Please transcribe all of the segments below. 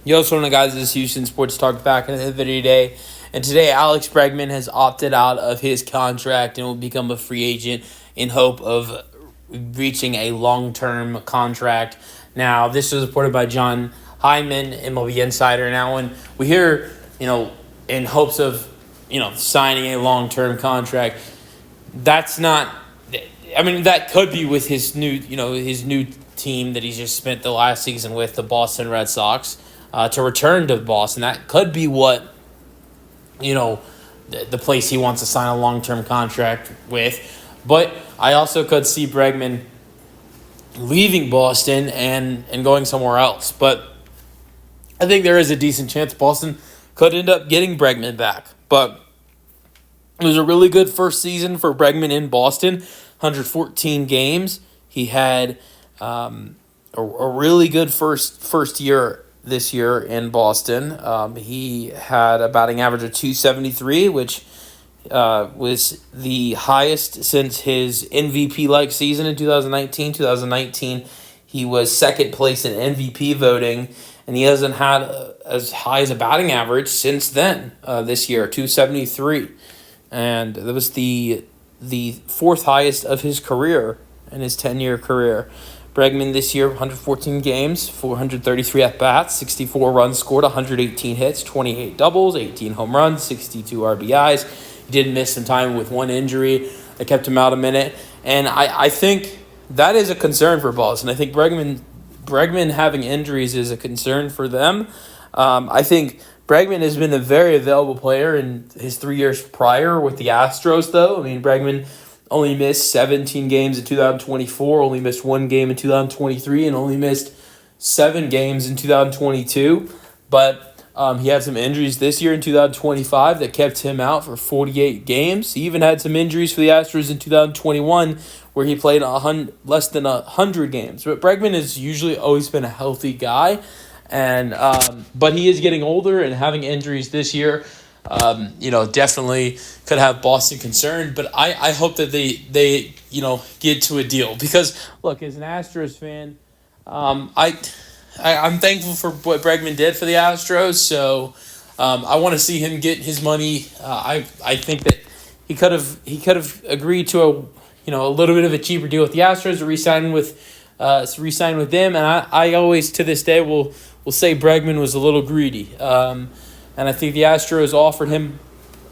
Yo, what's going on, guys? This is Houston Sports Talk back in the video today. And today, Alex Bregman has opted out of his contract and will become a free agent in hope of reaching a long-term contract. Now, this was reported by John Hyman, MLB Insider. Now, when we hear, in hopes of, signing a long-term contract, that's not. I mean, that could be with his new team that he's just spent the last season with, the Boston Red Sox. To return to Boston. That could be what, the place he wants to sign a long-term contract with. But I also could see Bregman leaving Boston and going somewhere else. But I think there is a decent chance Boston could end up getting Bregman back. But it was a really good first season for Bregman in Boston, 114 games. He had a really good first year this year in Boston. He had a batting average of .273, which was the highest since his MVP-like season in 2019. 2019, he was second place in MVP voting, and he hasn't had as high as a batting average since then. This year, .273, and that was the fourth highest of his career in his 10-year career. Bregman this year, 114 games, 433 at-bats, 64 runs scored, 118 hits, 28 doubles, 18 home runs, 62 RBIs. He did miss some time with one injury that kept him out a minute. And I think that is a concern for Boston. I think Bregman having injuries is a concern for them. I think Bregman has been a very available player in his 3 years prior with the Astros, though. I mean, Bregman only missed 17 games in 2024, only missed one game in 2023, and only missed 7 games in 2022. But he had some injuries this year in 2025 that kept him out for 48 games. He even had some injuries for the Astros in 2021 where he played less than 100 games. But Bregman has usually always been a healthy guy, and but he is getting older and having injuries this year. Definitely could have Boston concerned, but I hope that they get to a deal because look, as an Astros fan, I'm thankful for what Bregman did for the Astros. So I want to see him get his money. I think that he could have agreed to a little bit of a cheaper deal with the Astros to re-sign with them, and I always to this day will say Bregman was a little greedy. And I think the Astros offered him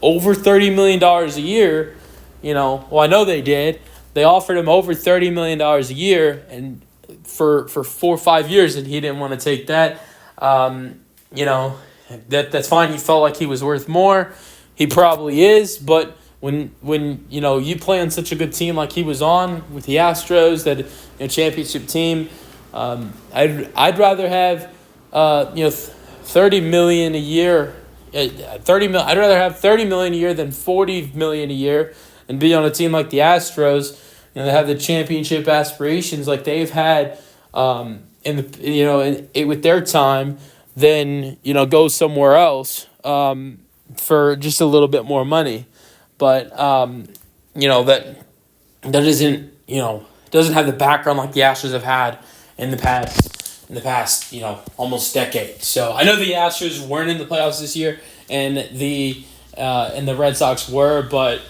over $30 million a year. Well, I know they did. They offered him over $30 million a year and for 4 or 5 years, and he didn't want to take that. That's fine. He felt like he was worth more. He probably is, but when you play on such a good team like he was on with the Astros, that championship team, I'd rather have $30 million a year. I'd rather have $30 million a year than $40 million a year, and be on a team like the Astros. They have the championship aspirations like they've had, with their time. Then go somewhere else for just a little bit more money, but that doesn't have the background like the Astros have had in the past, almost decade. So I know the Astros weren't in the playoffs this year, and the Red Sox were, but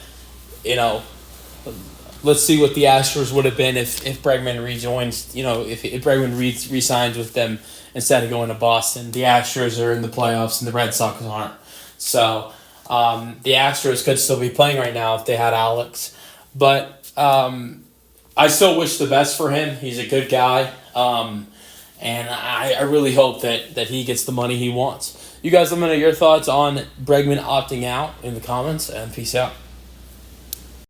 let's see what the Astros would have been if Bregman rejoins. If Bregman re-signs with them instead of going to Boston. The Astros are in the playoffs, and the Red Sox aren't. So the Astros could still be playing right now if they had Alex, but I still wish the best for him. He's a good guy. And I really hope that he gets the money he wants. You guys let me know your thoughts on Bregman opting out in the comments, and peace out.